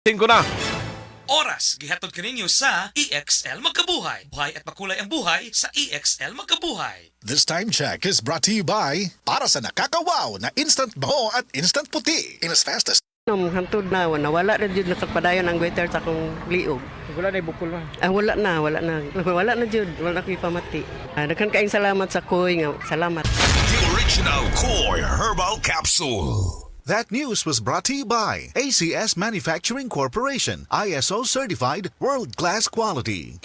Tingko na. Oras gihatod kaninyo sa EXL Magkabuhay. Buhay at makulay ang buhay sa EXL Magkabuhay. This time check is brought to you by para sa nakakawaw na instant baho at instant puti in as fast as Hantod na, wala na dyan nakapadayon ang waiter sa akong liog. Wala na ibukol man. Wala na. Wala na dyan, wala na ko'y pamati. Nagkan kaing salamat sa koy nga, salamat. The original Koi Herbal Capsule. That news was brought to you by ACS Manufacturing Corporation, ISO certified world-class quality.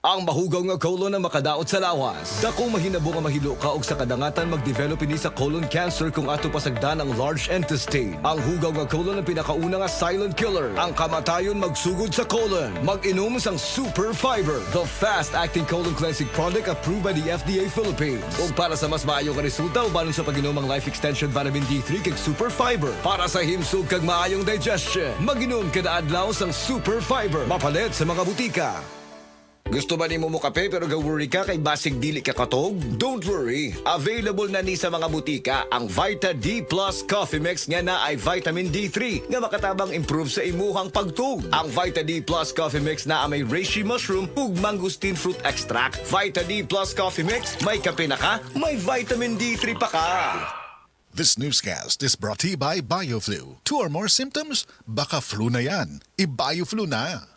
Ang mahugaw nga colon na makadaot sa lawas. Dakong mahinabo nga mahilo ka og sa kadangatan mag-develop ini sa colon cancer kung ato pasagdan ang large intestine. Ang hugaw nga colon ang pinakauna nga silent killer. Ang kamatayon magsugod sa colon. Mag-inom sang Super Fiber, the fast-acting colon cleansing product approved by the FDA Philippines. Ug para sa mas maayo nga resulta ubanon sa pag-inom ang Life Extension Vitamin D3 kag Super Fiber. Para sa himsog kag maayong digestion, mag-inom kada adlaw sang Super Fiber. Mapalit sa mga butika. Gusto ba ni mo kape pero ga-worry ka kay basig dili ka katog? Don't worry. Available na ni sa mga butika ang Vita D Plus Coffee Mix nga na ay vitamin D3 nga makatabang improve sa imuhang pagtug. Ang Vita D Plus Coffee Mix na may reishi mushroom ug mangosteen fruit extract. Vita D Plus Coffee Mix, may kape na ka, may vitamin D3 pa ka. This newscast is brought to you by BioFlu. 2 or more symptoms? Baka flu na yan. I-BioFlu na.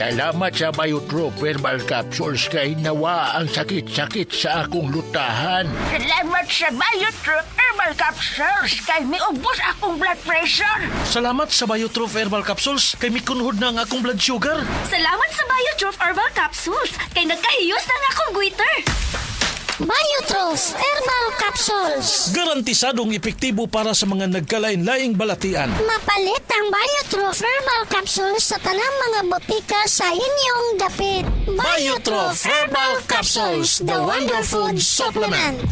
Salamat sa Biotrop Herbal Capsules kay nawa ang sakit-sakit sa akong lutahan. Salamat sa Biotrop Herbal Capsules kay miubos akong blood pressure. Salamat sa Biotrop Herbal Capsules kay mikunhod na ang akong blood sugar. Salamat sa Biotrop Herbal Capsules kay nagkahiyos na akong goiter. Biotrop Herbal Capsules. Garantisadong epektibo para sa mga nagkalain-laing balatian. Mapalit ang Biotrop Herbal Capsules sa tanang mga botika sa inyong dapit. Biotrop Herbal Capsules, the Wonder Food Supplement.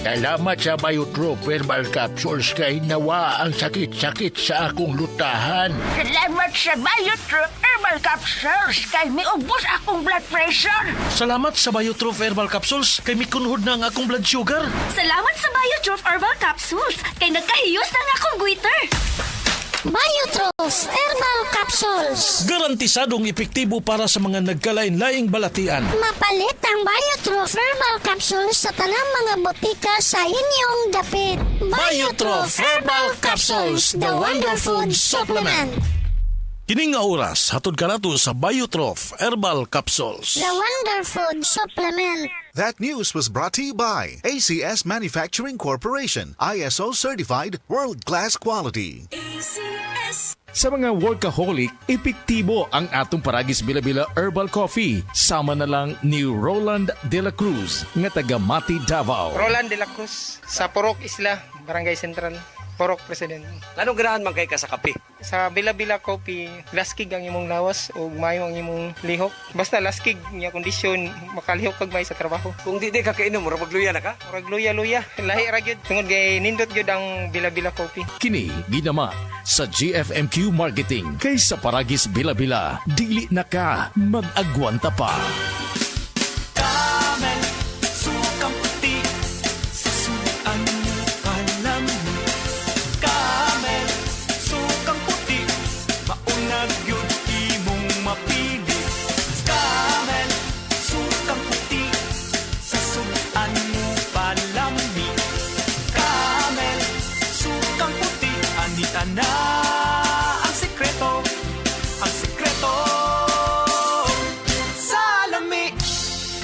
Salamat sa Biotrop Herbal Capsules kay nawa ang sakit-sakit sa akong lutahan. Salamat sa Biotrop Herbal Capsules kay miubos akong blood pressure. Salamat sa Biotrop Herbal Capsules kay mikunhod na ang akong blood sugar. Salamat sa Biotrop Herbal Capsules kay nagkahiyos na akong goiter. Biotrop Herbal Capsules. Garantisadong epektibo para sa mga nagkalain-laing balatian. Mapalit ang Biotrop Herbal Capsules sa tanang mga botika sa inyong dapit. Biotrop Herbal Capsules, the Wonder Food Supplement. Kining nga oras, hatod ka nato sa Biotrop Herbal Capsules. The Wonder Food Supplement. That news was brought to you by ACS Manufacturing Corporation, ISO certified world-class quality. Sa mga workaholic, epektibo ang atong Paragis Bila-Bila Herbal Coffee. Sama na lang ni Roland De La Cruz, nga taga Mati, Davao. Roland de la Cruz sa Porok Isla, Barangay Central, Porok President. Anong ganahan man kay ka sa kape? Sa Bila-Bila Coffee, laskig ang imong lawas o mayo ang imong lihok. Basta laskig niya kondisyon, makalihok pag may sa trabaho. Kung di ka kainom, mura magluya na ka? Murag luya-luya, lahi ra gyud. Tungod kay nindot gyud ang Bila-Bila Coffee. Kini ginama sa GFMQ Marketing. Kay sa Paragis Bila-Bila, dili na ka mag-agwanta pa.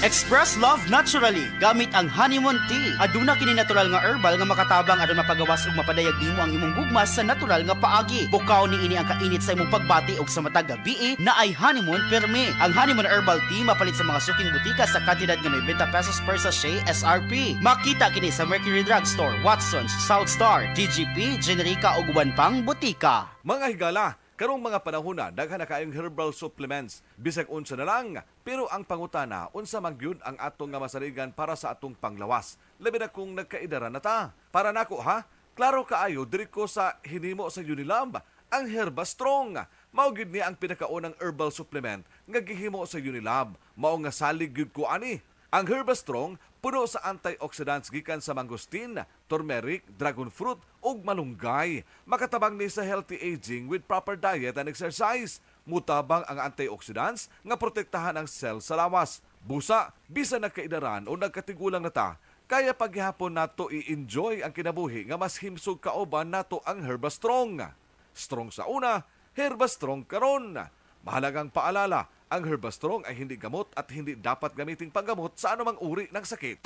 Express love naturally gamit ang honeymoon tea. Aduna kini natural nga herbal nga makatabang aron mapagawas ug mapadayag nimo ang imong gugmas sa natural nga paagi. Bukaw ni ini ang kainit sa imong pagbati ug sa matag gabi na ay honeymoon perme. Ang honeymoon herbal tea mapalit sa mga suking butika sa kantidad nga 90 pesos per sachet SRP. Makita kini sa Mercury Drugstore, Watson's, South Star, DGP, Generica ug uban pang butika. Mga higala, karong mga panahon na daghan na kayong herbal supplements bisag unsa na lang, pero ang pangutana unsa man gyud ang atong nga masaligan para sa atong panglawas, labi na kung nagkaidara na ta. Para nako ha, klaro kaayo diri ko sa hinimo sa Unilab ang Herba Strong. Mao gyud ni ang pinakaunang herbal supplement nga gihimo sa Unilab, mao nga salig gyud ko ani. Ang Herba Strong puno sa antioxidants gikan sa mangosteen, turmeric, dragon fruit ug malunggay. Makatabang ni sa healthy aging with proper diet and exercise. Mutabang ang antioxidants nga protektahan ang cell sa lawas. Busa, bisan nagkaidaran o nagkatigulang na ta, kaya paghihapon nato i-enjoy ang kinabuhi nga mas himsog kauban nato ang Herbastrong. Strong sa una, Herbastrong karon. Mahalagang paalala, ang Herbastrong ay hindi gamot at hindi dapat gamiting panggamot sa anumang uri ng sakit.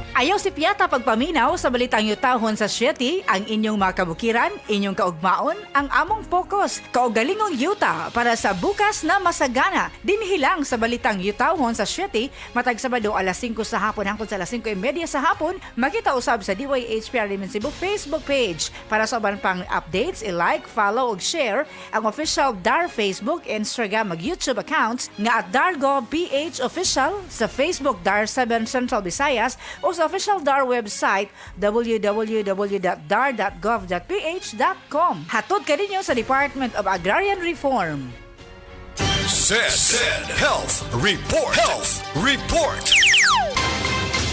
Ayaw si Piata pagpaminaw sa balitang yutahon sa Siyete, ang inyong mga kabukiran, inyong kaugmaon, ang among focus, kaugalingong yuta para sa bukas na masagana. Dinhilang sa balitang yutahon sa Siyete, matag Sabado alas 5 sa hapon hangtod sa alas 5:30 sa hapon, makita usab sa DYHPR Limen Cebu Facebook page. Para sa uban pang updates, i-like, follow ug share ang official DAR Facebook, Instagram ug YouTube accounts nga at Dargo PH Official sa Facebook DAR 7 Central Visayas o sa official DAR website www.dar.gov.ph.com. Hatod ka ninyo sa Department of Agrarian Reform. Said Health Report. Health Report.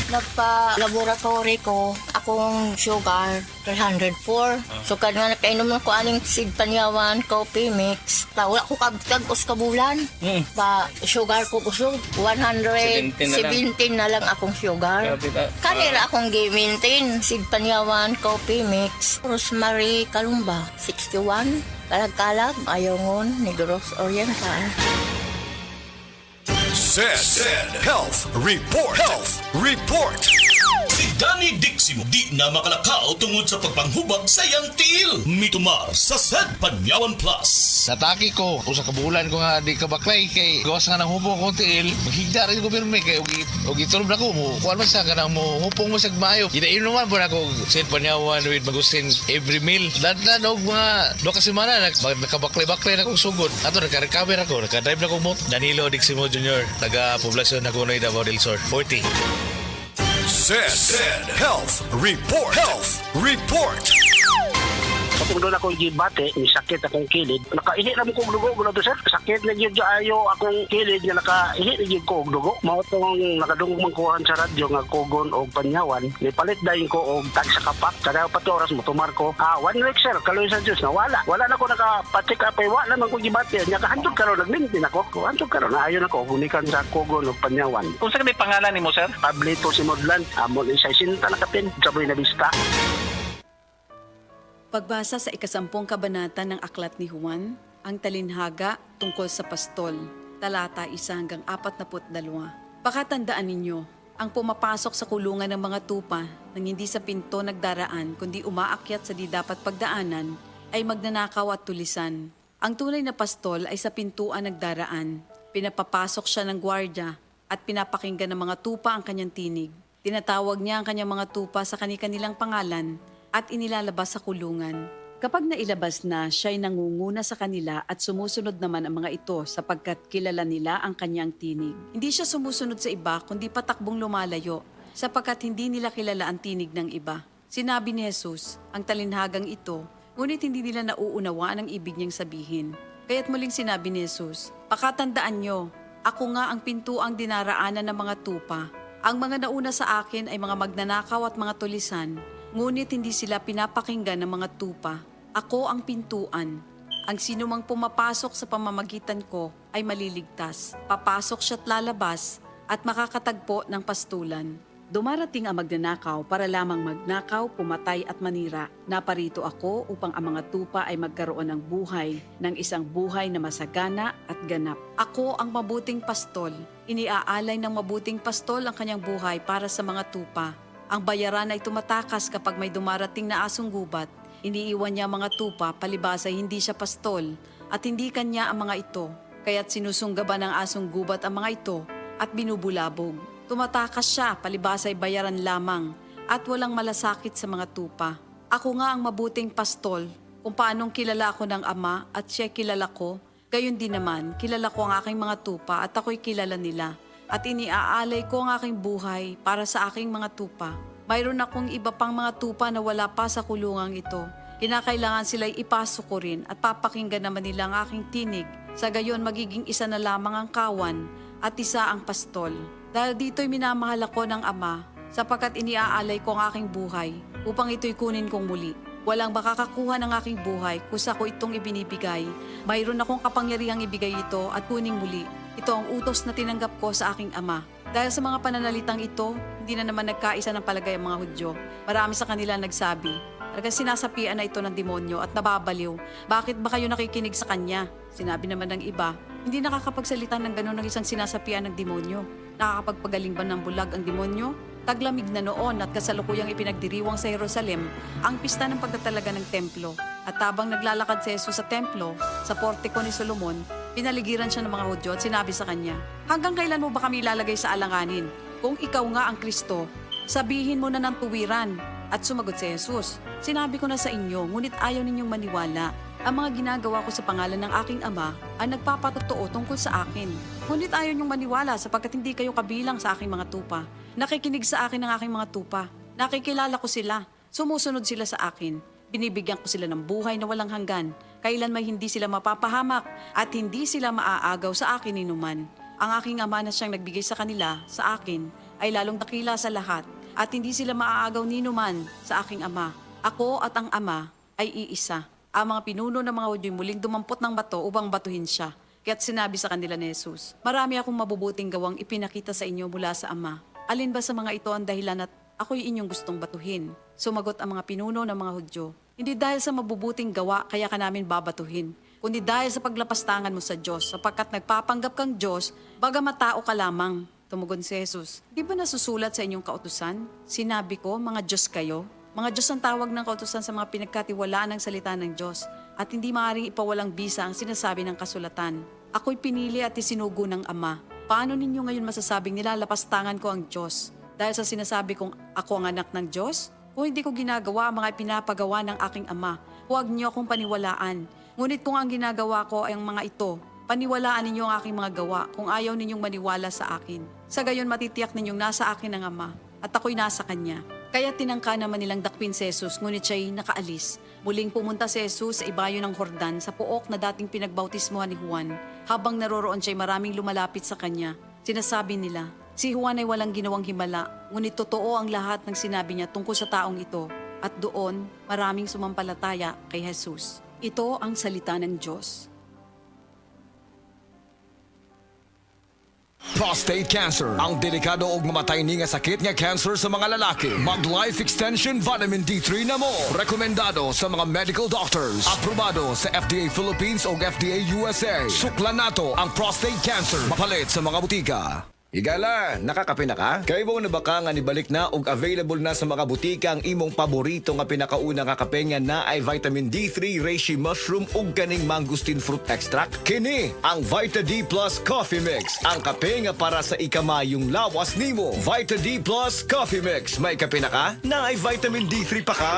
Nagpa-laboratory ko, akong sugar, 304. So, nga nakainom ko aning seed panyawan, coffee mix. Wala ko tag-os kabulan. Pa, sugar ko kusog, 117 na lang akong sugar. Kanira akong gi-maintain, seed panyawan, coffee mix. Rosemary Kalumba, 61. Kalag-kalag, Ayongon, Negros Oriental. Said Health Report. Health Report. Si Danny Diximo di na makalakaw tungod sa pagpanghubag sa iyang tiil. Mitumar sa Said Panyawan Plus. Nataki ko, usa ka bulan ko nga di ka baklay kay gawas nga nang hubong ko tiil. Maghigda rin ko pirmi kay og itulog na ko mo. Kuan man sa kanang mo hupong mo sa mayo. Ida inuman po na ko Said Panyawan with Magustin every meal. Dadlan og mga 2 ka semana nakabaklay-baklay na kong sugod. Ato naka-recover ako, naka-drive na kong motor. Danilo Diximo Jr. Taga-poblasyon na kunoy Davao del Sur 40. Said Health Report. Health Report. Kapag doon ako gibate, may sakit akong kilid. Nakaihi na mo kong dugo, gano'n to sir. Sakit na yun ayo akong kilid nga nakaihi na yun ko dugo. Mao itong nakadungog mangkuhan sa radyo nga kugon o panyawan. May palit dahil ko o tag sa kapak. Kada 4 oras mo tumar ko. 1 week sir, kaloy sa Diyos na wala. Wala na ko nakapacheck up ay wala naman ko gibate. Nakahantod karon nagmintin ako. Hantod karon ayon ako gunikan sa kugon o panyawan. Kung saan may pangalan ni mo sir? Pablito si Modlan. Amon isa sinta nakapin. Saboy na bista. Pagbasa sa 10 kabanata ng Aklat ni Juan, ang talinhaga tungkol sa pastol, talata 1 hanggang 42. Pakatandaan ninyo, ang pumapasok sa kulungan ng mga tupa nang hindi sa pinto nagdaraan kundi umaakyat sa di dapat pagdaanan ay magnanakaw at tulisan. Ang tunay na pastol ay sa pintuan nagdaraan. Pinapapasok siya ng gwardya at pinapakinggan ng mga tupa ang kanyang tinig. Tinatawag niya ang kanyang mga tupa sa kanilang pangalan at inilalabas sa kulungan. Kapag nailabas na, siya'y nangunguna sa kanila at sumusunod naman ang mga ito sapagkat kilala nila ang kanyang tinig. Hindi siya sumusunod sa iba kundi patakbong lumalayo sapagkat hindi nila kilala ang tinig ng iba. Sinabi ni Jesus, ang talinhagang ito, ngunit hindi nila nauunawaan ang ibig niyang sabihin. Kaya't muling sinabi ni Jesus, pakatandaan nyo, ako nga ang pintuang dinaraanan ng mga tupa. Ang mga nauna sa akin ay mga magnanakaw at mga tulisan, ngunit hindi sila pinapakinggan ng mga tupa. Ako ang pintuan. Ang sinumang pumapasok sa pamamagitan ko ay maliligtas. Papasok siya't lalabas at makakatagpo ng pastulan. Dumarating ang magnanakaw para lamang magnakaw, pumatay at manira. Naparito ako upang ang mga tupa ay magkaroon ng buhay, ng isang buhay na masagana at ganap. Ako ang mabuting pastol. Iniaalay ng mabuting pastol ang kanyang buhay para sa mga tupa. Ang bayaran ay tumatakas kapag may dumarating na asong gubat. Iniiwan niya ang mga tupa, palibas ay hindi siya pastol at hindi kanya ang mga ito. Kaya't sinusunggaban ng asong gubat ang mga ito at binubulabog. Tumatakas siya, palibas ay bayaran lamang at walang malasakit sa mga tupa. Ako nga ang mabuting pastol. Kung paanong kilala ako ng Ama at siya kilala ko, gayon din naman kilala ko ang aking mga tupa at ako'y kilala nila. At iniaalay ko ang aking buhay para sa aking mga tupa. Mayroon akong iba pang mga tupa na wala pa sa kulungang ito. Kinakailangan sila'y ipasok ko rin at papakinggan naman nila ang aking tinig. Sa gayon magiging isa na lamang ang kawan at isa ang pastol. Dahil dito'y minamahal ako ng Ama sapagkat iniaalay ko ang aking buhay upang ito'y kunin kong muli. Walang makakakuha ng aking buhay kung sa ko itong ibinibigay. Mayroon akong kapangyarihang ibigay ito at kuning muli. Ito ang utos na tinanggap ko sa aking ama. Dahil sa mga pananalitang ito, hindi na naman nagkaisa ng palagay ang mga Hudyo. Marami sa kanila nagsabi, talagang sinasapian na ito ng demonyo at nababaliw. Bakit ba kayo nakikinig sa kanya? Sinabi naman ng iba, hindi nakakapagsalita ng gano'n ng isang sinasapian ng demonyo. Nakakapagpagaling ba ng bulag ang demonyo? Taglamig na noon at kasalukuyang ipinagdiriwang sa Jerusalem ang pista ng pagtatalaga ng templo. At habang naglalakad si Jesus sa templo, sa portiko ni Solomon, pinaligiran siya ng mga Hudyo at sinabi sa kanya, hanggang kailan mo ba kami ilalagay sa alanganin? Kung ikaw nga ang Kristo, sabihin mo na ng tuwiran. At sumagot si Jesus, sinabi ko na sa inyo, ngunit ayaw ninyong maniwala. Ang mga ginagawa ko sa pangalan ng aking ama ay nagpapatotoo tungkol sa akin. Ngunit ayaw niyong maniwala sapagkat hindi kayo kabilang sa aking mga tupa. Nakikinig sa akin ng aking mga tupa. Nakikilala ko sila. Sumusunod sila sa akin. Binibigyan ko sila ng buhay na walang hanggan. Kailan may hindi sila mapapahamak at hindi sila maaagaw sa akin inuman. Ang aking ama na siyang nagbigay sa kanila, sa akin, ay lalong dakila sa lahat at hindi sila maaagaw ninuman sa aking ama. Ako at ang ama ay iisa. Ang mga pinuno ng mga Hudyo muling dumampot ng bato upang batuhin siya. Kaya't sinabi sa kanila ni Jesus, marami akong mabubuting gawang ipinakita sa inyo mula sa ama. Alin ba sa mga ito ang dahilan at ako'y inyong gustong batuhin? Sumagot ang mga pinuno ng mga Hudyo, hindi dahil sa mabubuting gawa kaya ka namin babatuhin, kundi dahil sa paglapastangan mo sa Diyos, sapagkat nagpapanggap kang Diyos, bagamat tao ka lamang. Tumugon si Jesus, di ba nasusulat sa inyong kautusan? Sinabi ko, mga Diyos kayo. Mga Diyos ang tawag ng kautusan sa mga pinagkatiwalaan ng salita ng Diyos at hindi maaaring ipawalang bisa ang sinasabi ng kasulatan. Ako'y pinili at isinugo ng Ama. Paano ninyo ngayon masasabing nilalapastangan ko ang Diyos? Dahil sa sinasabi kong ako ang anak ng Diyos? Kung hindi ko ginagawa ang mga pinapagawa ng aking Ama, huwag niyo akong paniwalaan. Ngunit kung ang ginagawa ko ay ang mga ito, paniwalaan ninyo ang aking mga gawa kung ayaw ninyong maniwala sa akin. Sa gayon matitiyak ninyong nasa akin ang Ama at ako'y nasa Kanya. Kaya tinangka naman nilang dakwin si Jesus, ngunit siya'y nakaalis. Muling pumunta si Jesus sa ibayo ng Jordan sa puok na dating pinagbautismohan ni Juan. Habang naroroon siya'y maraming lumalapit sa kanya. Sinasabi nila, si Juan ay walang ginawang himala, ngunit totoo ang lahat ng sinabi niya tungkol sa taong ito. At doon, maraming sumampalataya kay Jesus. Ito ang salita ng Diyos. Prostate cancer, ang delikado ug mamatay ni nga sakit nga cancer sa mga lalaki. Mag Life Extension Vitamin D3 na mo. Rekomendado sa mga medical doctors. Aprobado sa FDA Philippines ug FDA USA. Suklan nato ang prostate cancer. Mapalit sa mga butika. Higala, nakakape na ka? Kay mo na baka nga nibalik na ug available na sa mga butika ang imong paborito nga pinakauna nga kape nga na ay vitamin D3, reishi mushroom ug ganing mangosteen fruit extract. Kini ang Vita D Plus Coffee Mix, ang kape nga para sa ikamayong lawas nimo. Vita D Plus Coffee Mix, may kape na ka? Na ay vitamin D3 pa ka.